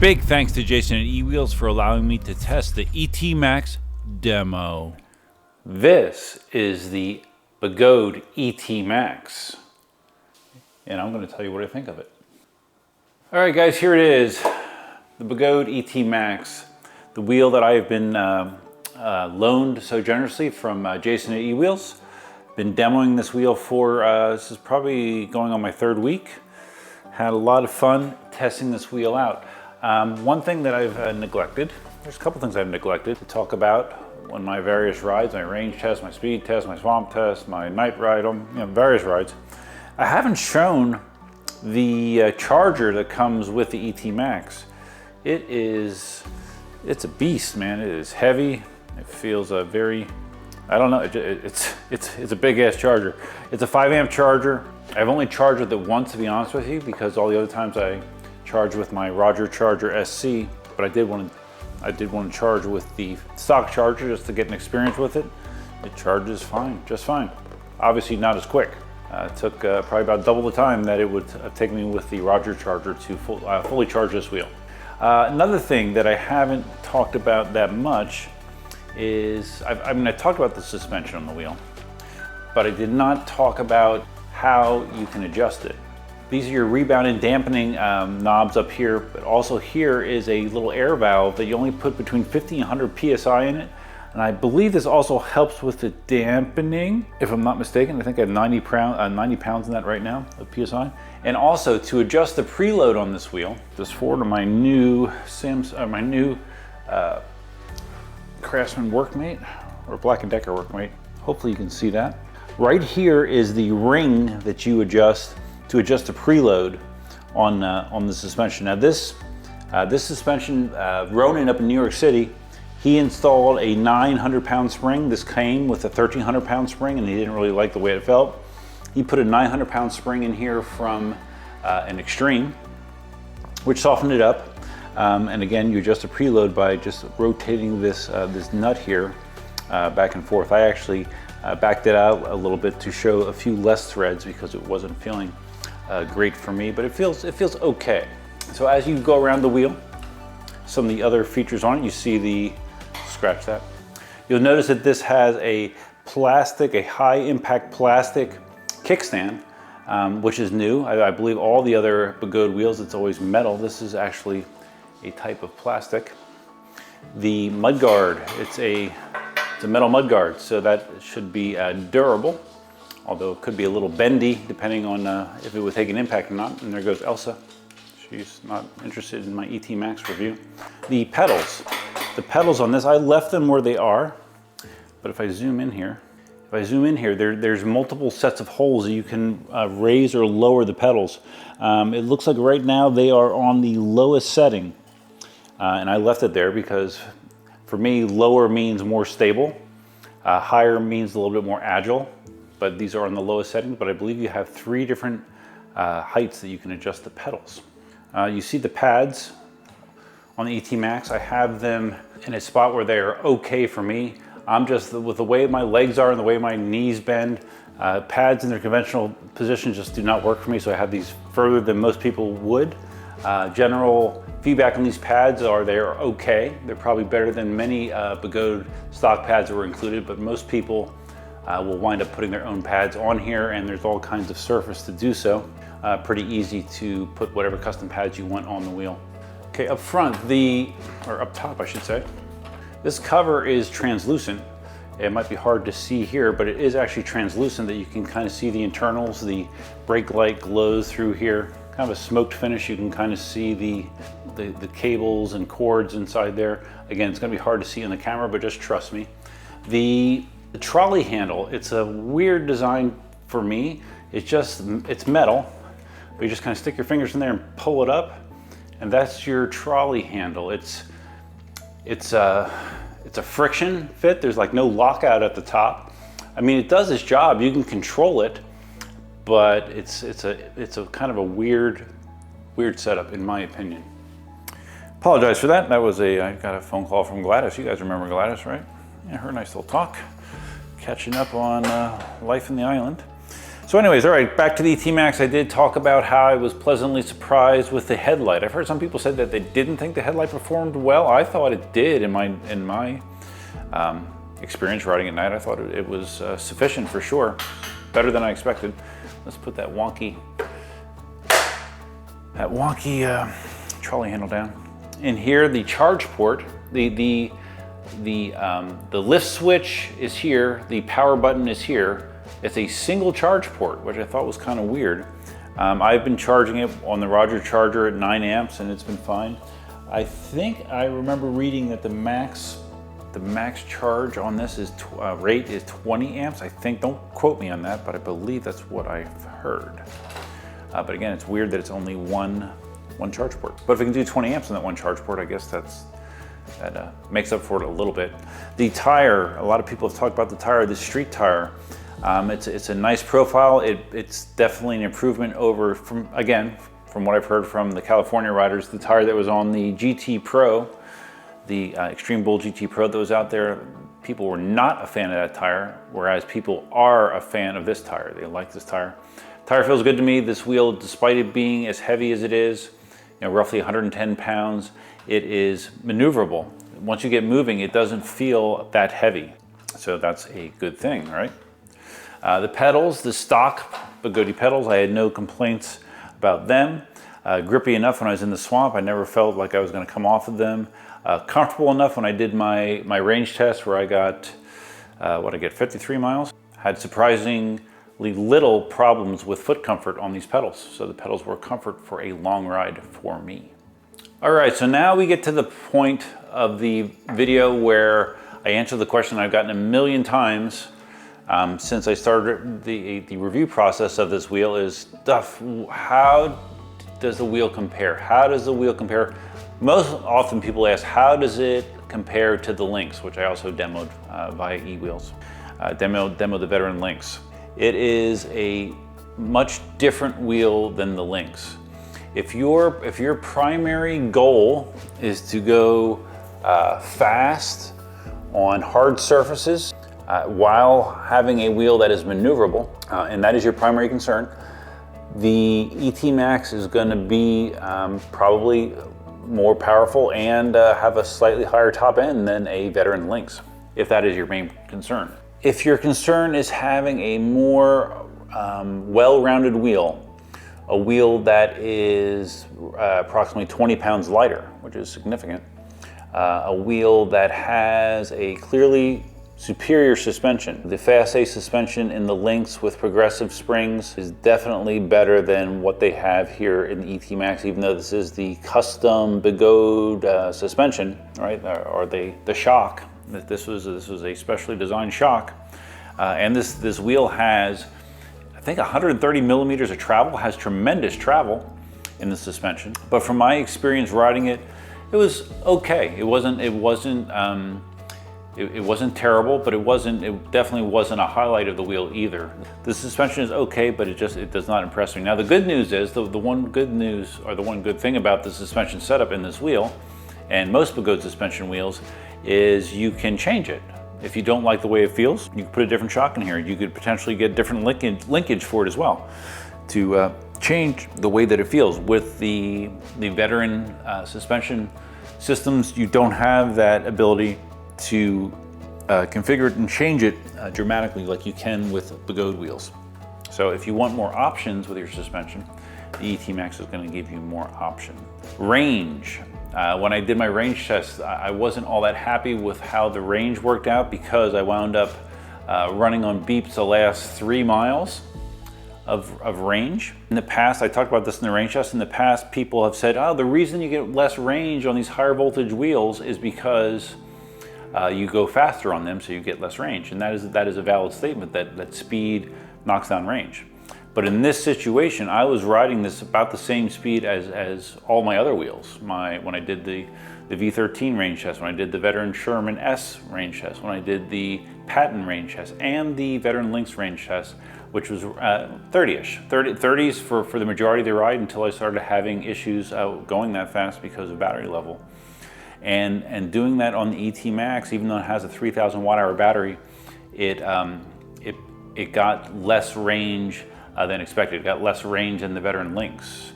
Big thanks to Jason at eWheels for allowing me to test the ET Max demo. This is the Begode ET Max, and I'm going to tell you what I think of it. All right, guys, here it is, the Begode ET Max, the wheel that I have been loaned so generously from Jason at eWheels. Been demoing this wheel for, this is probably going on my third week. Had a lot of fun testing this wheel out. One thing that I've neglected, there's a couple things I've neglected to talk about on my various rides, my range test, my speed test, my swamp test, my night ride, various rides. I haven't shown the charger that comes with the ET Max. It's a beast, man. It is heavy. It feels very, I don't know, it's a big ass charger. It's a 5 amp charger. I've only charged with it once, to be honest with you, because all the other times I charge with my Roger Charger SC, but I did want to charge with the stock charger just to get an experience with it. It charges fine, just fine. Obviously not as quick. It took probably about double the time that it would take me with the Roger Charger to fully charge this wheel. Another thing that I haven't talked about that much is, I talked about the suspension on the wheel, but I did not talk about how you can adjust it. These are your rebound and dampening knobs up here, but also here is a little air valve that you only put between 50 and 100 PSI in it. And I believe this also helps with the dampening, if I'm not mistaken. I think I have 90 pounds in that right now of PSI. And also to adjust the preload on this wheel, this forward of my new Craftsman Workmate, or Black & Decker Workmate. Hopefully you can see that. Right here is the ring that you adjust to adjust the preload on the suspension. Now this suspension, Ronan up in New York City, he installed a 900-pound spring. This came with a 1,300-pound spring, and he didn't really like the way it felt. He put a 900-pound spring in here from an Extreme, which softened it up. And again, you adjust the preload by just rotating this nut here back and forth. I actually backed it out a little bit to show a few less threads because it wasn't feeling great for me, but it feels okay. So as you go around the wheel, some of the other features on it, you see the, scratch that. You'll notice that this has a high impact plastic kickstand, which is new. I believe all the other Begode wheels, it's always metal. This is actually a type of plastic. The mudguard, it's a metal mudguard, so that should be durable, although it could be a little bendy depending on if it would take an impact or not. And there goes Elsa. She's not interested in my ET Max review. The pedals on this, I left them where they are, but if I zoom in here, there's multiple sets of holes that you can raise or lower the pedals. It looks like right now they are on the lowest setting, and I left it there because for me, lower means more stable, higher means a little bit more agile, but these are on the lowest setting, but I believe you have 3 different heights that you can adjust the pedals. You see the pads on the ET Max. I have them in a spot where they are okay for me. I'm just, with the way my legs are and the way my knees bend, pads in their conventional position just do not work for me, so I have these further than most people would. General feedback on these pads are they're okay. They're probably better than many Begode stock pads that were included, but most people will wind up putting their own pads on here, and there's all kinds of surface to do so. Pretty easy to put whatever custom pads you want on the wheel. Okay, up front, or up top I should say, this cover is translucent. It might be hard to see here, but it is actually translucent that you can kind of see the internals. The brake light glows through here. Kind of a smoked finish. You can kind of see the cables and cords inside there. Again, it's gonna be hard to see in the camera, but just trust me. The trolley handle, it's a weird design for me. It's metal, but you just kind of stick your fingers in there and pull it up, and that's your trolley handle. It's a friction fit. There's like no lockout at the top. I mean, it does its job. You can control it, but it's a kind of a weird setup in my opinion. Apologize for that. I got a phone call from Gladys. You guys remember Gladys, right? Yeah, her and I still talk, catching up on life in the island. So anyways, all right, back to the ET Max. I did talk about how I was pleasantly surprised with the headlight. I've heard some people said that they didn't think the headlight performed well. I thought it did in my experience riding at night. I thought it was sufficient for sure, better than I expected. Let's put that wonky trolley handle down. In here, the charge port, the lift switch is here, the power button is here. It's a single charge port, which I thought was kind of weird. I've been charging it on the Roger charger at 9 amps and it's been fine. I think I remember reading that the max charge on this rate is 20 amps. I think, don't quote me on that, but I believe that's what I've heard. But again, it's weird that it's only one charge port. But if it can do 20 amps on that one charge port, I guess that makes up for it a little bit. The tire, a lot of people have talked about the tire, the street tire. It's a nice profile. It's definitely an improvement over from what I've heard from the California riders. The tire that was on the GT Pro, the Extreme Bull GT Pro that was out there, people were not a fan of that tire, whereas people are a fan of this tire. They like this tire. Tire feels good to me. This wheel, despite it being as heavy as it is, roughly 110 pounds, it is maneuverable. Once you get moving, it doesn't feel that heavy. So that's a good thing, right? The pedals, the stock Begode pedals, I had no complaints about them. Grippy enough when I was in the swamp. I never felt like I was going to come off of them. Comfortable enough when I did my range test where I got, 53 miles. Had surprisingly little problems with foot comfort on these pedals. So the pedals were comfort for a long ride for me. All right, so now we get to the point of the video where I answer the question I've gotten a million times since I started the review process of this wheel is, Duff, how does the wheel compare? How does the wheel compare? Most often people ask, how does it compare to the Lynx, which I also demoed via eWheels, demoed the Veteran Lynx. It is a much different wheel than the Lynx. If your primary goal is to go fast on hard surfaces while having a wheel that is maneuverable, and that is your primary concern, the ET Max is going to be probably more powerful and have a slightly higher top end than a Veteran Lynx, if that is your main concern. If your concern is having a more well-rounded wheel, a wheel that is approximately 20 pounds lighter, which is significant, a wheel that has a clearly superior suspension. The Fast A suspension in the Lynx with progressive springs is definitely better than what they have here in the ET Max, even though this is the custom Begode suspension, right? Or the shock. This was a specially designed shock. And this wheel has, I think, 130 millimeters of travel, has tremendous travel in the suspension. But from my experience riding it, it was okay. It wasn't terrible, but it definitely wasn't a highlight of the wheel either. The suspension is okay, but it does not impress me. Now the good news is, the one good thing about the suspension setup in this wheel, and most Begode suspension wheels, is you can change it. If you don't like the way it feels, you can put a different shock in here. You could potentially get different linkage for it as well to change the way that it feels. With the Veteran suspension systems, you don't have that ability to configure it and change it dramatically like you can with Begode wheels. So if you want more options with your suspension, the ET Max is going to give you more option. Range. When I did my range test, I wasn't all that happy with how the range worked out because I wound up running on beeps the last 3 miles of range. In the past, I talked about this in the range test, in the past people have said, oh, the reason you get less range on these higher voltage wheels is because you go faster on them, so you get less range. And that is a valid statement, that speed knocks down range. But in this situation, I was riding this about the same speed as all my other wheels. When I did the V13 range test, when I did the Veteran Sherman S range test, when I did the Patton range test, and the Veteran Lynx range test, which was 30-ish. 30s for the majority of the ride until I started having issues going that fast because of battery level. And doing that on the ET Max, even though it has a 3,000 watt-hour battery, it got less range than expected. It got less range than the Veteran Lynx.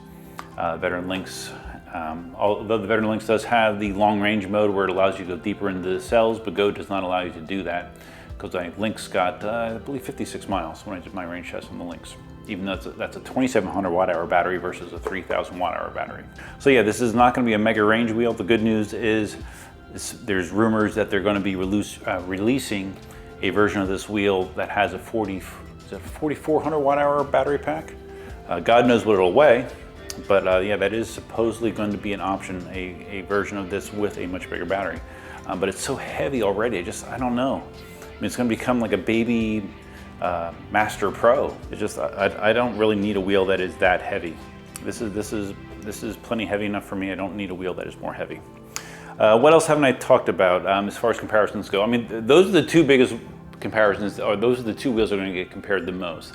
Although the Veteran Lynx does have the long range mode where it allows you to go deeper into the cells, Begode does not allow you to do that, because my Lynx got, I believe, 56 miles when I did my range test on the Lynx, even though that's a 2,700 watt-hour battery versus a 3,000 watt-hour battery. So yeah, this is not going to be a mega range wheel. The good news is there's rumors that they're going to be releasing a version of this wheel that has a 4,400 watt-hour battery pack. God knows what it'll weigh, but yeah, that is supposedly going to be an option, a version of this with a much bigger battery. But it's so heavy already, I don't know. I mean, it's going to become like a baby Master Pro. It's just, I don't really need a wheel that is that heavy. This is plenty heavy enough for me. I don't need a wheel that is more heavy. What else haven't I talked about as far as comparisons go? I mean, those are the two biggest comparisons, or those are the two wheels that are going to get compared the most.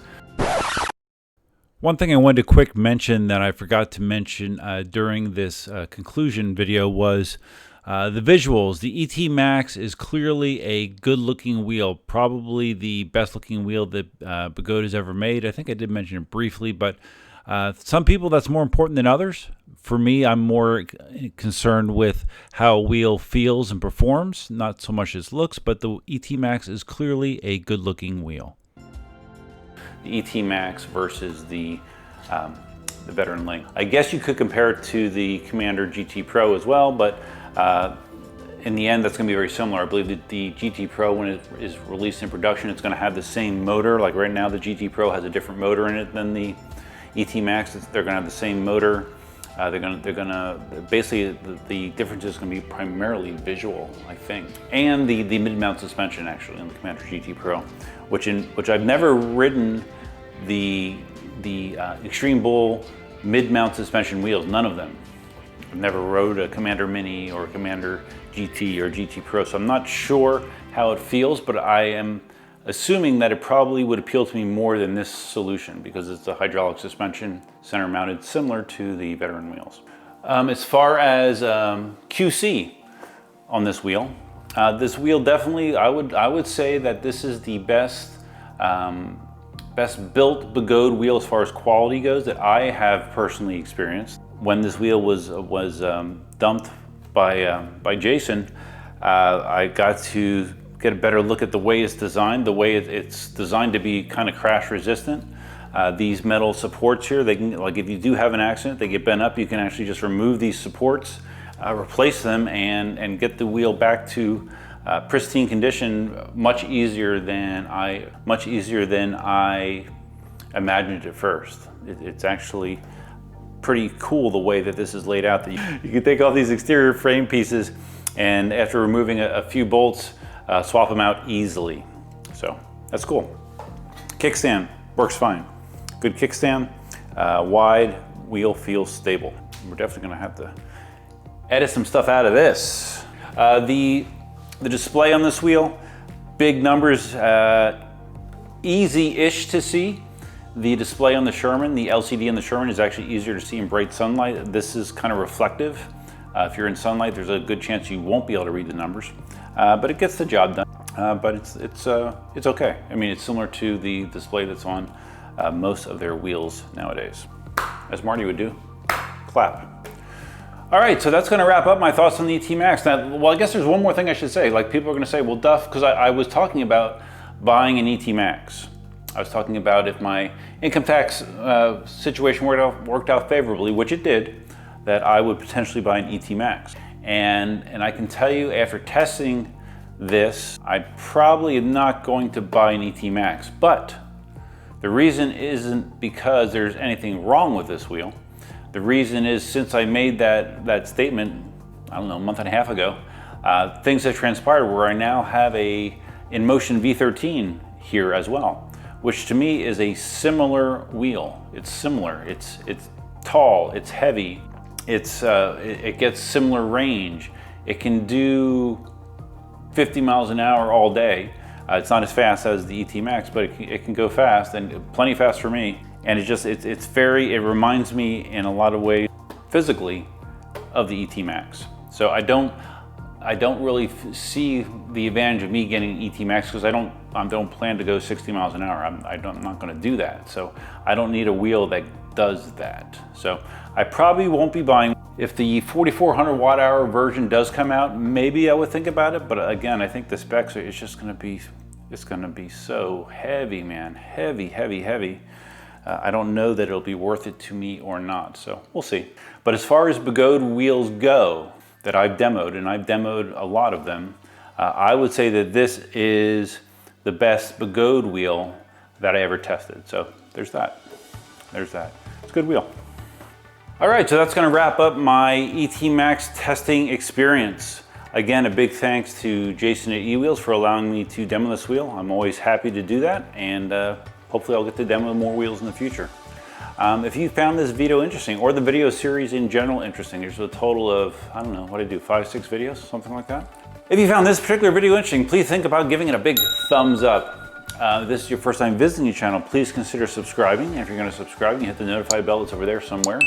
One thing I wanted to quick mention that I forgot to mention during this conclusion video was the visuals. The ET Max is clearly a good-looking wheel, probably the best-looking wheel that Begode has ever made. I think I did mention it briefly, but some people that's more important than others. For me, I'm more concerned with how a wheel feels and performs, not so much its looks, but the ET Max is clearly a good-looking wheel. The ET Max versus the Veteran Lynx. I guess you could compare it to the Commander GT Pro as well, but in the end, that's going to be very similar. I believe that the GT Pro, when it is released in production, it's going to have the same motor. Like right now, the GT Pro has a different motor in it than the ET Max. They're going to have the same motor. They're gonna basically the difference is going to be primarily visual, I think, and the mid-mount suspension actually in the Commander GT Pro, which I've never ridden the Extreme Bull mid-mount suspension wheels, none of them. I've never rode a Commander Mini or a Commander GT or GT Pro, so I'm not sure how it feels, but I am assuming that it probably would appeal to me more than this solution because it's a hydraulic suspension, center mounted, similar to the Veteran wheels. As far as QC on this wheel definitely, I would say that this is the best built Begode wheel as far as quality goes that I have personally experienced. When this wheel was dumped by Jason, I got to get a better look at the way it's designed, the way it's designed to be kind of crash resistant. These metal supports here, they can, like if you do have an accident, they get bent up, you can actually just remove these supports, replace them, and get the wheel back to pristine condition much easier than I imagined at first. It's actually pretty cool the way that this is laid out. That you can take all these exterior frame pieces and after removing a few bolts, swap them out easily. So that's cool. Kickstand works fine. Good kickstand, wide, wheel feels stable. We're definitely gonna have to edit some stuff out of this. The display on this wheel, big numbers, easy-ish to see. The display on the Sherman, the LCD on the Sherman is actually easier to see in bright sunlight. This is kind of reflective. If you're in sunlight, there's a good chance you won't be able to read the numbers, but it gets the job done. But it's okay. I mean, it's similar to the display that's on most of their wheels nowadays. As Marty would do, clap. All right, so that's gonna wrap up my thoughts on the ET Max. Now, well, I guess there's one more thing I should say. Like people are gonna say, well, Duff, because I was talking about buying an ET Max. I was talking about if my income tax situation worked out favorably, which it did, that I would potentially buy an ET Max. And I can tell you after testing this, I probably am not going to buy an ET Max, but the reason isn't because there's anything wrong with this wheel. The reason is since I made that statement, I don't know, a month and a half ago, things have transpired where I now have a Inmotion V13 here as well, which to me is a similar wheel. It's similar, it's tall, it's heavy, it gets similar range. It can do 50 miles an hour all day. It's not as fast as the ET Max, but it can go fast and plenty fast for me. And it reminds me in a lot of ways physically of the ET Max. So I don't I don't really see the advantage of me getting ET Max because I don't plan to go 60 miles an hour. I'm not going to do that. So I don't need a wheel that does that. So I probably won't be buying. If the 4,400 watt hour version does come out, maybe I would think about it. But again, I think the specs are, it's going to be so heavy, man, heavy. I don't know that it'll be worth it to me or not. So we'll see. But as far as Begode wheels go, that I've demoed, and I've demoed a lot of them, I would say that this is the best Begode wheel that I ever tested. So there's that. It's a good wheel. All right, so that's gonna wrap up my ET Max testing experience. Again, a big thanks to Jason at eWheels for allowing me to demo this wheel. I'm always happy to do that, and hopefully I'll get to demo more wheels in the future. If you found this video interesting, or the video series in general interesting, there's a total of, I don't know, what I do, 5, 6 videos, something like that. If you found this particular video interesting, please think about giving it a big thumbs up. If this is your first time visiting the channel, please consider subscribing. And if you're gonna subscribe, you hit the notify bell that's over there somewhere.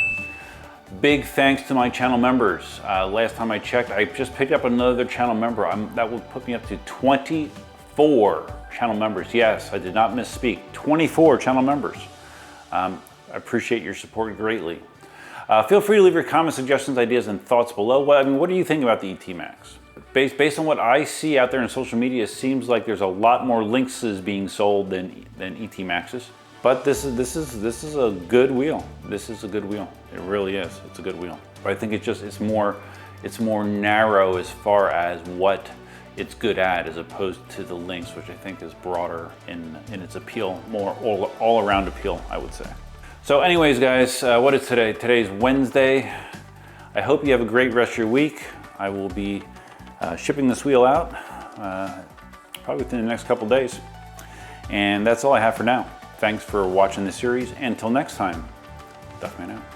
Big thanks to my channel members. Last time I checked, I just picked up another channel member. That will put me up to 24 channel members. Yes, I did not misspeak, 24 channel members. I appreciate your support greatly. Feel free to leave your comments, suggestions, ideas, and thoughts below. What do you think about the ET Max? Based on what I see out there in social media, it seems like there's a lot more Lynxes being sold than ET Maxes. But this is a good wheel. This is a good wheel. It really is. It's a good wheel. But I think it's more narrow as far as what it's good at, as opposed to the Lynx, which I think is broader in its appeal, more all around appeal, I would say. So anyways, guys, what is today? Today's Wednesday. I hope you have a great rest of your week. I will be shipping this wheel out probably within the next couple days. And that's all I have for now. Thanks for watching the series. And until next time, Duckman out.